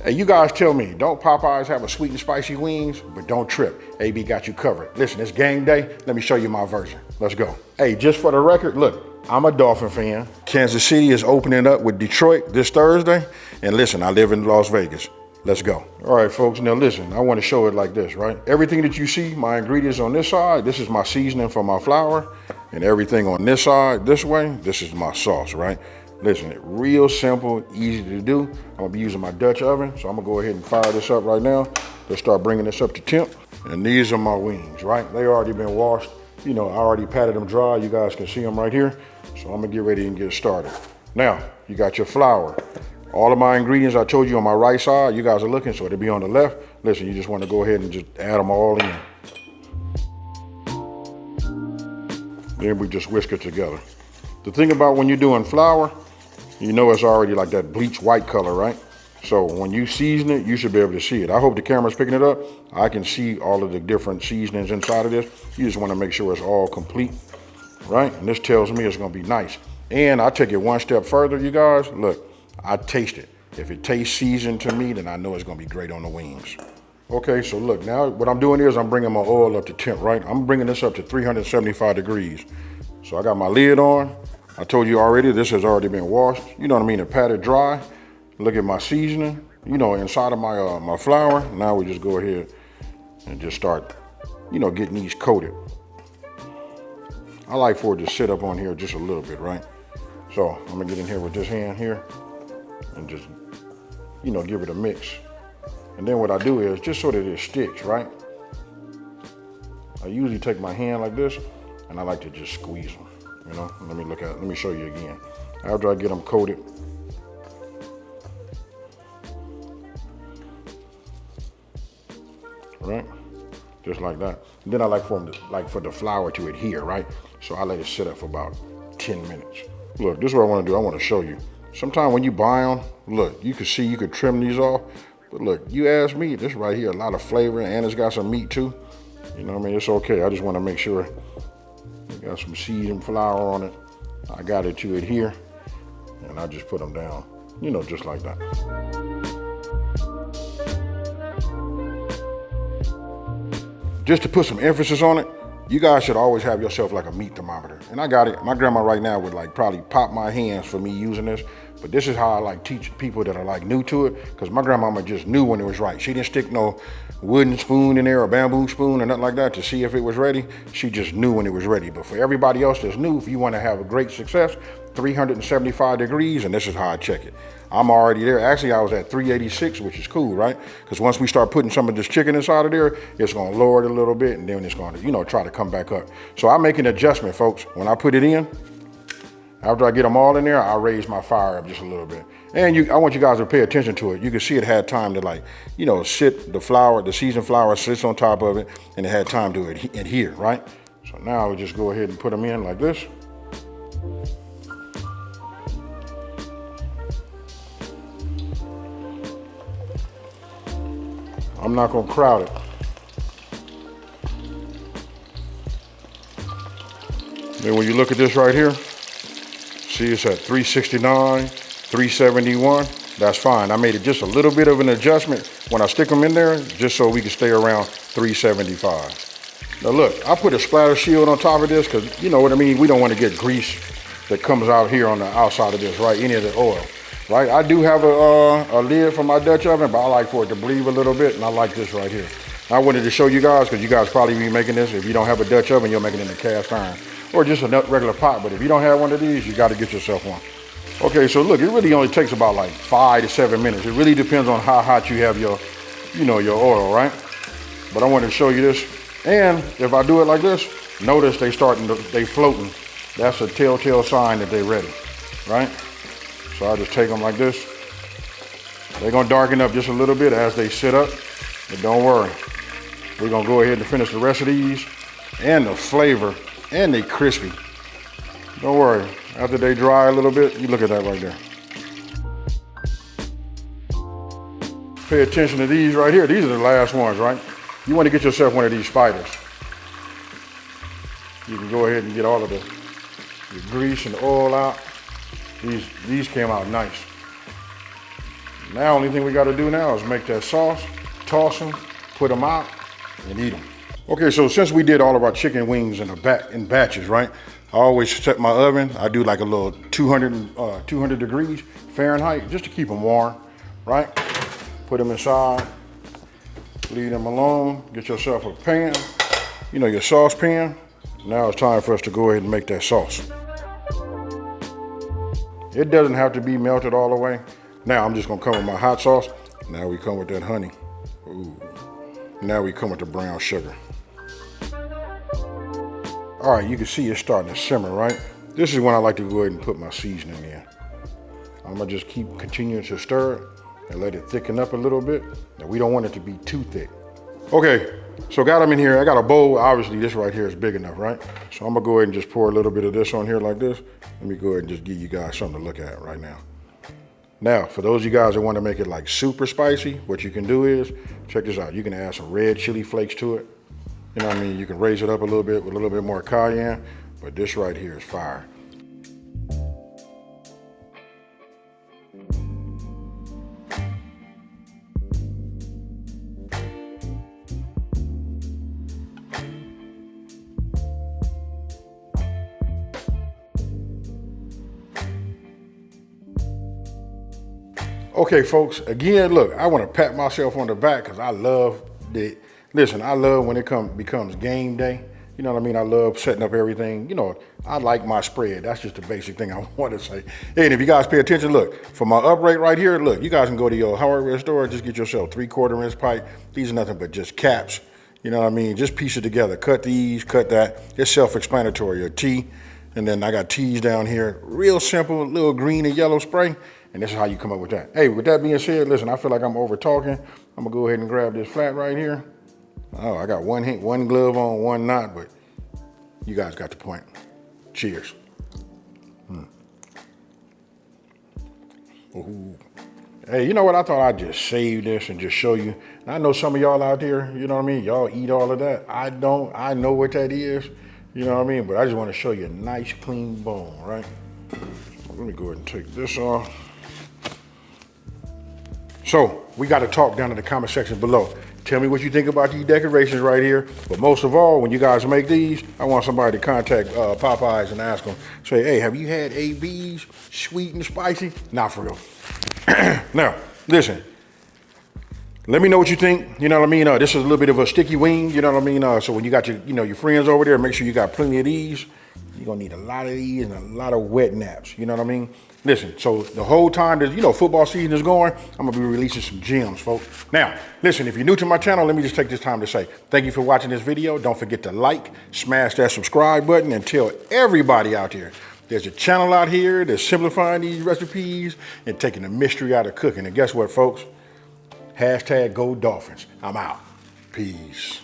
Hey, you guys tell me, don't Popeyes have a sweet and spicy wings? But don't trip, AB got you covered. Listen, it's game day. Let me show you my version. Let's go. Hey, just for the record, look, I'm a Dolphin fan. Kansas City is opening up with Detroit this Thursday. And listen, I live in Las Vegas. Let's go. All right, folks, now listen, I want to show it like this, right? Everything that you see, my ingredients on this side, this is my seasoning for my flour. And everything on this side, this way, this is my sauce, right? Listen, real simple, easy to do. I'm gonna be using my Dutch oven, so I'm gonna go ahead and fire this up right now. Let's start bringing this up to temp. And these are my wings, right? They already been washed. You know, I already patted them dry. You guys can see them right here. So I'm gonna get ready and get started. Now, you got your flour. All of my ingredients I told you on my right side, you guys are looking, so it'll be on the left. Listen, you just wanna go ahead and just add them all in. Then we just whisk it together. The thing about when you're doing flour, you know it's already like that bleach white color, right? So when you season it, you should be able to see it. I hope the camera's picking it up. I can see all of the different seasonings inside of this. You just want to make sure it's all complete, right? And this tells me it's going to be nice. And I take it one step further, you guys. Look, I taste it. If it tastes seasoned to me, then I know it's going to be great on the wings. Okay, so look, now what I'm doing is I'm bringing my oil up to temp, right? I'm bringing this up to 375 degrees. So I got my lid on. I told you already, this has already been washed. You know what I mean, and patted dry. Look at my seasoning, you know, inside of my my flour. Now we just go ahead and just start, you know, getting these coated. I like for it to sit up on here just a little bit, right? So I'm gonna get in here with this hand here and just, you know, give it a mix. And then what I do is, just so that it sticks, right? I usually take my hand like this and I like to just squeeze them. You know, let me show you again. After I get them coated, right? Just like that. And then I like for them to, like for the flour to adhere, right? So I let it sit up for about 10 minutes. Look, this is what I want to do. I want to show you. Sometimes when you buy them, look, you can see you could trim these off. But look, you ask me, this right here, a lot of flavor, and it's got some meat too. You know what I mean? It's okay. I just want to make sure got some seasoned flour on it. I got it to adhere, and I just put them down, you know, just like that. Just to put some emphasis on it, you guys should always have yourself like a meat thermometer. And I got it. My grandma right now would like probably pop my hands for me using this, but this is how I like teach people that are like new to it, because my grandmama just knew when it was right. She didn't stick no wooden spoon in there or bamboo spoon or nothing like that to see if it was ready. She just knew when it was ready. But for everybody else that's new, if you want to have a great success, 375 degrees, and this is how I check it. I'm already there. Actually, I was at 386, which is cool, right? Because once we start putting some of this chicken inside of there, it's going to lower it a little bit, and then it's going to, you know, try to come back up. So I make an adjustment, folks. When I put it in, after I get them all in there, I raise my fire up just a little bit. And I want you guys to pay attention to it. You can see it had time to, like, you know, sit, the flour, the seasoned flour sits on top of it, and it had time to adhere, right? So now we just go ahead and put them in like this. I'm not gonna crowd it. Then when you look at this right here, see it's at 369, 371. That's fine. I made it just a little bit of an adjustment when I stick them in there, just so we can stay around 375. Now look, I put a splatter shield on top of this because, you know what I mean, we don't want to get grease that comes out here on the outside of this, right? Any of the oil, right? I do have a lid for my Dutch oven, but I like for it to breathe a little bit, and I like this right here. I wanted to show you guys, because you guys probably be making this. If you don't have a Dutch oven, you'll make it in a cast iron or just a regular pot. But if you don't have one of these, you got to get yourself one. Okay, so look, it really only takes about like 5 to 7 minutes. It really depends on how hot you have your, you know, your oil, right? But I wanted to show you this. And if I do it like this, notice they floating. That's a telltale sign that they're ready, right? So I just take them like this. They're gonna darken up just a little bit as they sit up, but don't worry. We're gonna go ahead and finish the rest of these, and the flavor, and they crispy. Don't worry, after they dry a little bit, you look at that right there. Pay attention to these right here. These are the last ones, right? You wanna get yourself one of these spiders. You can go ahead and get all of the grease and oil out. These came out nice. Now, only thing we gotta do now is make that sauce, toss them, put them out, and eat them. Okay, so since we did all of our chicken wings in batches, right? I always set my oven. I do like a little 200 degrees Fahrenheit, just to keep them warm, right? Put them inside, leave them alone. Get yourself a pan, your saucepan. Now it's time for us to go ahead and make that sauce. It doesn't have to be melted all the way. Now I'm just gonna come with my hot sauce. Now we come with that honey. Ooh. Now we come with the brown sugar. All right, you can see it's starting to simmer, right? This is when I like to go ahead and put my seasoning in. I'm gonna just keep continuing to stir it and let it thicken up a little bit. Now we don't want it to be too thick. Okay, so got them in here. I got a bowl. Obviously this right here is big enough, right? So I'm gonna go ahead and just pour a little bit of this on here like this. Let me go ahead and just give you guys something to look at right now. Now, for those of you guys that want to make it like super spicy, what you can do is, check this out. You can add some red chili flakes to it. You know what I mean? You can raise it up a little bit with a little bit more cayenne, but this right here is fire. Okay, folks, again, look, I want to pat myself on the back because I love I love when it becomes game day. You know what I mean? I love setting up everything. I like my spread. That's just the basic thing I want to say. Hey, and if you guys pay attention, look, for my upright right here, look, you guys can go to your hardware store, just get yourself 3/4 inch pipe. These are nothing but just caps. You know what I mean? Just piece it together. Cut these, cut that. It's self-explanatory. A T, and then I got T's down here. Real simple, little green and yellow spray. And this is how you come up with that. Hey, with that being said, listen, I feel like I'm over talking. I'm gonna go ahead and grab this flat right here. Oh, I got one glove on, one not, but you guys got the point. Cheers. Ooh. Hey, you know what? I thought I'd just save this and just show you. And I know some of y'all out there, you know what I mean? Y'all eat all of that. I don't. I know what that is. You know what I mean? But I just want to show you a nice, clean bone, right? Let me go ahead and take this off. So we got to talk down in the comment section below. Tell me what you think about these decorations right here. But most of all, when you guys make these, I want somebody to contact Popeyes and ask them, say, hey, have you had ABs, sweet and spicy? Not for real. Now, listen, let me know what you think. You know what I mean? This is a little bit of a sticky wing. You know what I mean? So when you got your friends over there, make sure you got plenty of these. You're gonna need a lot of these and a lot of wet naps. You know what I mean? Listen, so the whole time that, football season is going, I'm gonna be releasing some gems, folks. Now, listen, if you're new to my channel, let me just take this time to say, thank you for watching this video. Don't forget to like, smash that subscribe button, and tell everybody out there, there's a channel out here that's simplifying these recipes and taking the mystery out of cooking. And guess what, folks? #GoDolphins. I'm out. Peace.